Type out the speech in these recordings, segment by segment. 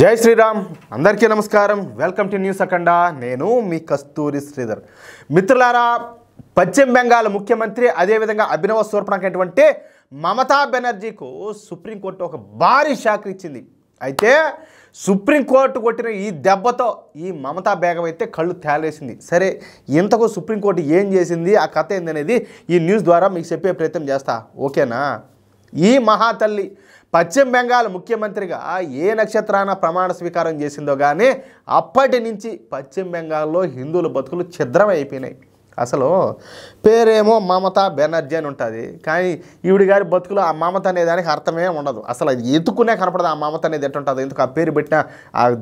జై శ్రీరామ్ అందరికీ నమస్కారం వెల్కమ్ టు న్యూస్ అఖండ నేను మీ కస్తూరి శ్రీధర్ మిత్రులారా పశ్చిమ బెంగాల్ ముఖ్యమంత్రి అదేవిధంగా అభినవ సూర్పణకైనటువంటి మమతా బెనర్జీకు సుప్రీంకోర్టు ఒక భారీ షాక్ ఇచ్చింది అయితే సుప్రీంకోర్టు కొట్టిన ఈ దెబ్బతో ఈ మమతా బేగం అయితే కళ్ళు తేలేసింది సరే ఇంతకు సుప్రీంకోర్టు ఏం చేసింది ఆ కథ ఏందనేది ఈ న్యూస్ ద్వారా మీకు చెప్పే ప్రయత్నం చేస్తా ఓకేనా ఈ మహాతల్లి పశ్చిమ బెంగాల్ ముఖ్యమంత్రిగా ఏ నక్షత్రాన ప్రమాణ స్వీకారం చేసిందో కానీ అప్పటి నుంచి పశ్చిమ బెంగాల్లో హిందువుల బతుకులు ఛిద్రమైపోయినాయి అసలు పేరేమో మమతా బెనర్జీ అని ఉంటుంది కానీ ఈవిడి గారి బతుకులు ఆ మమత అనే దానికి అర్థమే ఉండదు అసలు అది ఎత్తుకునే కనపడదు ఆ మమత అనేది ఎట్టుంటుంది ఎందుకు ఆ పేరు పెట్టిన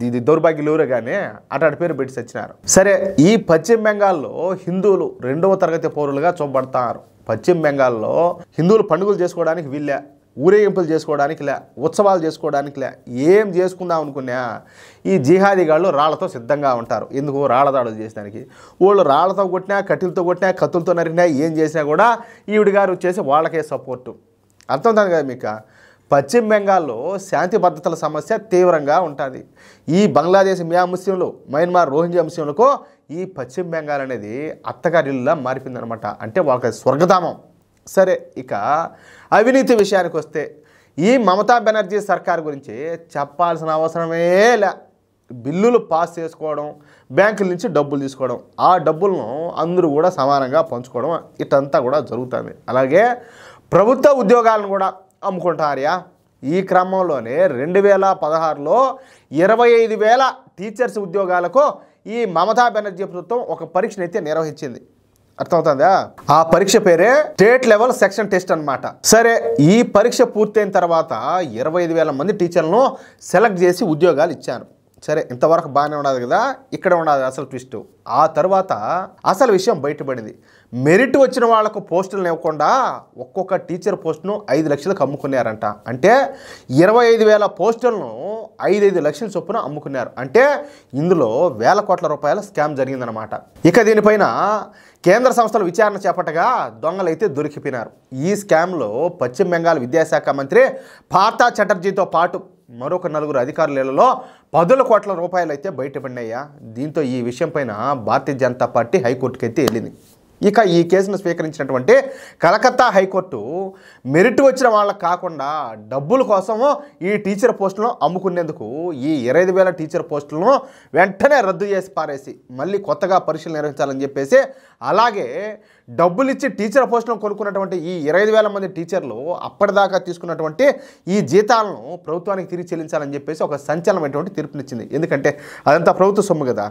ఇది దౌర్భాగ్యులూరే కానీ అట్లాంటి పేరు పెట్టి తెచ్చినారు సరే ఈ పశ్చిమ బెంగాల్లో హిందువులు 2వ తరగతి పౌరులుగా చూపబడతారు పశ్చిమ బెంగాల్లో హిందువులు పండుగలు చేసుకోవడానికి వీళ్ళే ఊరేగింపులు చేసుకోవడానికి లే ఉత్సవాలు చేసుకోవడానికి లే ఏం చేసుకుందాం అనుకున్నా ఈ జిహాదీగాళ్ళు రాళ్లతో సిద్ధంగా ఉంటారు ఎందుకు రాళ్ల దాడులు చేసడానికి వాళ్ళు రాళ్లతో కొట్టినా కట్టెలతో కొట్టినా కత్తులతో నరికినా ఏం చేసినా కూడా ఈవిడి గారు వచ్చేసి వాళ్ళకే సపోర్టు అర్థమవుతుంది కదా మీకు పశ్చిమ బెంగాల్లో శాంతి భద్రతల సమస్య తీవ్రంగా ఉంటుంది ఈ బంగ్లాదేశ్ మియా ముస్లింలు మయన్మార్ రోహింగ్యా ముస్లింలకు ఈ పశ్చిమ బెంగాల్ అనేది అత్తగారిల్లా మారిపోయిందనమాట అంటే వాళ్ళకి స్వర్గధామం సరే ఇక అవినీతి విషయానికి వస్తే ఈ మమతా బెనర్జీ సర్కార్ గురించి చెప్పాల్సిన అవసరమే లే బిల్లులు పాస్ చేసుకోవడం బ్యాంకుల నుంచి డబ్బులు తీసుకోవడం ఆ డబ్బులను అందరూ కూడా సమానంగా పంచుకోవడం ఇటంతా కూడా జరుగుతుంది అలాగే ప్రభుత్వ ఉద్యోగాలను కూడా అమ్ముకుంటారయా ఈ క్రమంలోనే 2016లో 25,000 టీచర్స్ ఉద్యోగాలకు ఈ మమతా బెనర్జీ ప్రభుత్వం ఒక పరీక్షను అయితే నిర్వహించింది అర్థమవుతుందా ఆ పరీక్ష పేరే స్టేట్ లెవెల్ సెక్షన్ టెస్ట్ అనమాట సరే ఈ పరీక్ష పూర్తయిన తర్వాత 25,000 మంది టీచర్లను సెలెక్ట్ చేసి ఉద్యోగాలు ఇచ్చారు సరే ఇంతవరకు బాగానే ఉండదు కదా ఇక్కడ ఉండదు అసలు ట్విస్ట్ ఆ తర్వాత అసలు విషయం బయటపడింది మెరిట్ వచ్చిన వాళ్లకు పోస్టులను ఇవ్వకుండా ఒక్కొక్క టీచర్ పోస్టును 5 లక్షలకు అమ్ముకున్నారంట అంటే 25,000 పోస్టులను 5 లక్షల చొప్పున అమ్ముకున్నారు అంటే ఇందులో వేల కోట్ల రూపాయల స్కామ్ జరిగిందనమాట ఇక దీనిపైన కేంద్ర సంస్థలు విచారణ చేపట్టగా దొంగలైతే దొరికిపోయినారు ఈ స్కామ్లో పశ్చిమ బెంగాల్ విద్యాశాఖ మంత్రి పార్థా చటర్జీతో పాటు మరొక 4 అధికారులలో 10 కోట్ల రూపాయలు అయితే బయటపడినాయా దీంతో ఈ విషయం పైన భారతీయ జనతా పార్టీ హైకోర్టుకి అయితే వెళ్ళింది ఇక ఈ కేసును స్వీకరించినటువంటి కలకత్తా హైకోర్టు మెరిట్ వచ్చిన వాళ్ళకు కాకుండా డబ్బుల కోసము ఈ టీచర్ పోస్టులను అమ్ముకునేందుకు ఈ 25,000 టీచర్ పోస్టులను వెంటనే రద్దు చేసి పారేసి మళ్ళీ కొత్తగా పరీక్షలు నిర్వహించాలని చెప్పేసి అలాగే డబ్బులు ఇచ్చి టీచర్ పోస్టులను కొనుక్కున్నటువంటి ఈ 25,000 మంది టీచర్లు అప్పటిదాకా తీసుకున్నటువంటి ఈ జీతాలను ప్రభుత్వానికి తిరిగి చెల్లించాలని చెప్పేసి ఒక సంచలనమైనటువంటి తీర్పునిచ్చింది ఎందుకంటే అదంతా ప్రభుత్వ సొమ్ము కదా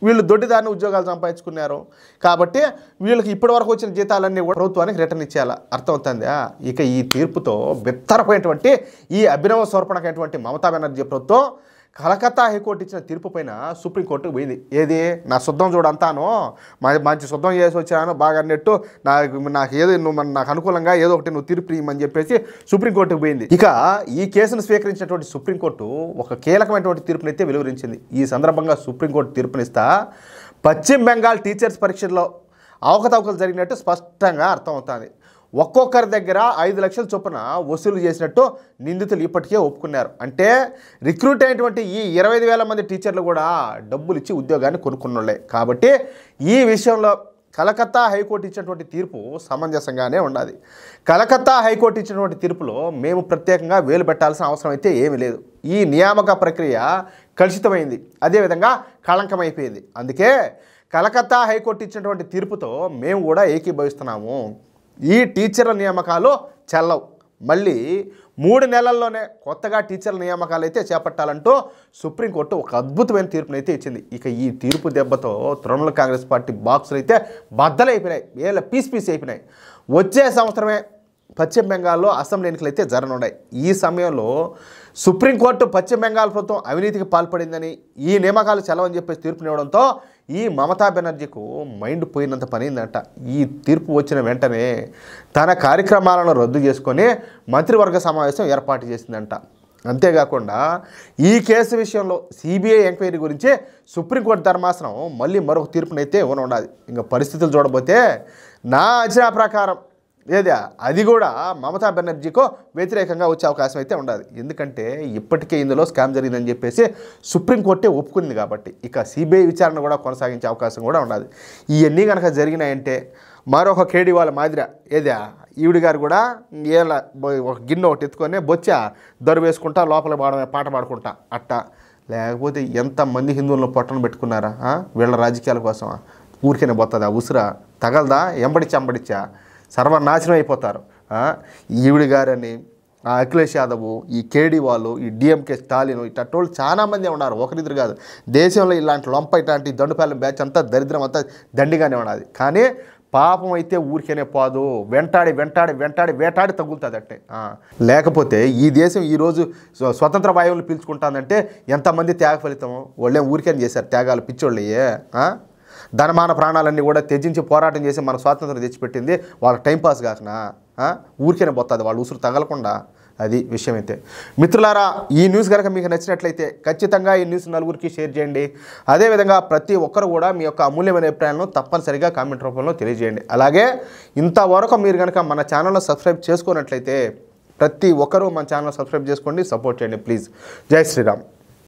వీళ్ళు దొడ్డిదారిని ఉద్యోగాలు సంపాదించుకున్నారు కాబట్టి వీళ్ళకి ఇప్పటివరకు వచ్చిన జీతాలన్నీ కూడా ప్రభుత్వానికి రిటర్న్ ఇచ్చేయాలి అర్థమవుతుందా ఇక ఈ తీర్పుతో బెత్తరపోయినటువంటి ఈ అభినవ సూర్పణకైనటువంటి మమతా బెనర్జీ ప్రభుత్వం కలకత్తా హైకోర్టు ఇచ్చిన తీర్పు పైన సుప్రీంకోర్టుకు పోయింది ఏది నా శుద్ధం చూడంతాను మంచి శుద్ధం చేసి వచ్చాను బాగా అన్నట్టు నాకు ఏదో నువ్వు నాకు అనుకూలంగా ఏదో ఒకటి నువ్వు తీర్పు ఇవ్వమని చెప్పేసి సుప్రీంకోర్టుకు పోయింది ఇక ఈ కేసును స్వీకరించినటువంటి సుప్రీంకోర్టు ఒక కీలకమైనటువంటి తీర్పునైతే వెలువరించింది ఈ సందర్భంగా సుప్రీంకోర్టు తీర్పునిస్తా పశ్చిమ బెంగాల్ టీచర్స్ పరీక్షల్లో అవకతవకలు జరిగినట్టు స్పష్టంగా అర్థమవుతుంది ఒక్కొక్కరి దగ్గర 5 లక్షల చొప్పున వసూలు చేసినట్టు నిందితులు ఇప్పటికే ఒప్పుకున్నారు అంటే రిక్రూట్ అయినటువంటి ఈ 25,000 మంది టీచర్లు కూడా డబ్బులు ఇచ్చి ఉద్యోగాన్ని కొనుక్కున్నోళ్ళే కాబట్టి ఈ విషయంలో కలకత్తా హైకోర్టు ఇచ్చినటువంటి తీర్పు సమంజసంగానే ఉండాలి కలకత్తా హైకోర్టు ఇచ్చినటువంటి తీర్పులో మేము ప్రత్యేకంగా వేలు పెట్టాల్సిన అవసరం అయితే ఏమీ లేదు ఈ నియామక ప్రక్రియ కలుషితమైంది అదేవిధంగా కళంకమైపోయింది అందుకే కలకత్తా హైకోర్టు ఇచ్చినటువంటి తీర్పుతో మేము కూడా ఏకీభవిస్తున్నాము ఈ టీచర్ల నియామకాలు చెల్లవు మళ్ళీ 3 నెలల్లోనే కొత్తగా టీచర్ల నియామకాలు అయితే చేపట్టాలంటూ సుప్రీంకోర్టు ఒక అద్భుతమైన తీర్పునైతే ఇచ్చింది ఇక ఈ తీర్పు దెబ్బతో తృణమూల్ కాంగ్రెస్ పార్టీ బాక్సులు అయితే బద్దలైపోయినాయి ఏళ్ళ పీస్ అయిపోయినాయి వచ్చే సంవత్సరమే పశ్చిమ బెంగాల్లో అసెంబ్లీ ఎన్నికలు అయితే జరగనున్నాయి ఈ సమయంలో సుప్రీంకోర్టు పశ్చిమ బెంగాల్ ప్రభుత్వం అవినీతికి పాల్పడిందని ఈ నియామకాలు చెలవని చెప్పేసి తీర్పునివ్వడంతో ఈ మమతా బెనర్జీకు మైండ్ పోయినంత పనిందంట ఈ తీర్పు వచ్చిన వెంటనే తన కార్యక్రమాలను రద్దు చేసుకొని మంత్రివర్గ సమావేశం ఏర్పాటు చేసిందంట అంతేకాకుండా ఈ కేసు విషయంలో సిబిఐ ఎంక్వైరీ గురించి సుప్రీంకోర్టు ధర్మాసనం మళ్ళీ మరొక తీర్పునైతే ఇవ్వనుండాలి ఇంకా పరిస్థితులు చూడబోతే నా అంచనా ప్రకారం ఏదా అది కూడా మమతా బెనర్జీకో వ్యతిరేకంగా వచ్చే అవకాశం అయితే ఉండదు. ఎందుకంటే ఇప్పటికే ఇందులో స్కామ్ జరిగిందని చెప్పేసి సుప్రీంకోర్టే ఒప్పుకుంది కాబట్టి ఇక సిబిఐ విచారణ కూడా కొనసాగించే అవకాశం కూడా ఉండదు. ఇవన్నీ కనుక జరిగినాయంటే మరొక కేడీవాళ్ళ మాదిరి ఏదా ఈవిడ గారు కూడా ఏలా ఒక గిన్నె ఒకటి ఎత్తుకొని బొచ్చా దొర వేసుకుంటా లోపల పాట పాడుకుంటా అట్టా, లేకపోతే ఎంతమంది హిందువులను పొట్టను పెట్టుకున్నారా వీళ్ళ రాజకీయాల కోసం. ఊరికనే పోతుందా ఉసురా తగలదా ఎంబడిచ్చా సర్వనాశనం అయిపోతారు. ఈవిడ గారని అఖిలేష్ యాదవ్, ఈ కేడీ వాళ్ళు, ఈ డిఎంకే స్టాలిన్ ఇట్టోళ్ళు చాలామంది ఉన్నారు, ఒకరిద్దరు కాదు. దేశంలో ఇలాంటి లొంప ఇట్లాంటి దండుపాలెం బ్యాచ్ అంతా దరిద్రం అంతా దండిగానే ఉన్నది. కానీ పాపం అయితే ఊరికేనే పోదు, వేటాడి తగులుతుంది అంటే. లేకపోతే ఈ దేశం ఈరోజు స్వతంత్ర వాయువులు పీల్చుకుంటుందంటే ఎంతమంది త్యాగ ఫలితం. వాళ్ళే ఊరికేనే చేశారు త్యాగాలు పిచ్చోళ్ళయ్యే. ధనమాన ప్రాణాలన్నీ కూడా త్యజించి పోరాటం చేసి మన స్వాతంత్రం తెచ్చిపెట్టింది వాళ్ళకి టైంపాస్ కాకనా, ఊరికేనే పోతుంది వాళ్ళు ఉసురు తగలకుండా. అది విషయం అయితే. మిత్రులారా, ఈ న్యూస్ కనుక మీకు నచ్చినట్లయితే ఖచ్చితంగా ఈ న్యూస్ నలుగురికి షేర్ చేయండి. అదేవిధంగా ప్రతి ఒక్కరు కూడా మీ యొక్క అమూల్యమైన అభిప్రాయాలను తప్పనిసరిగా కామెంట్ రూపంలో తెలియజేయండి. అలాగే ఇంతవరకు మీరు కనుక మన ఛానల్లో సబ్స్క్రైబ్ చేసుకున్నట్లయితే ప్రతి ఒక్కరూ మన ఛానల్ సబ్స్క్రైబ్ చేసుకోండి, సపోర్ట్ చేయండి ప్లీజ్. జై శ్రీరామ్.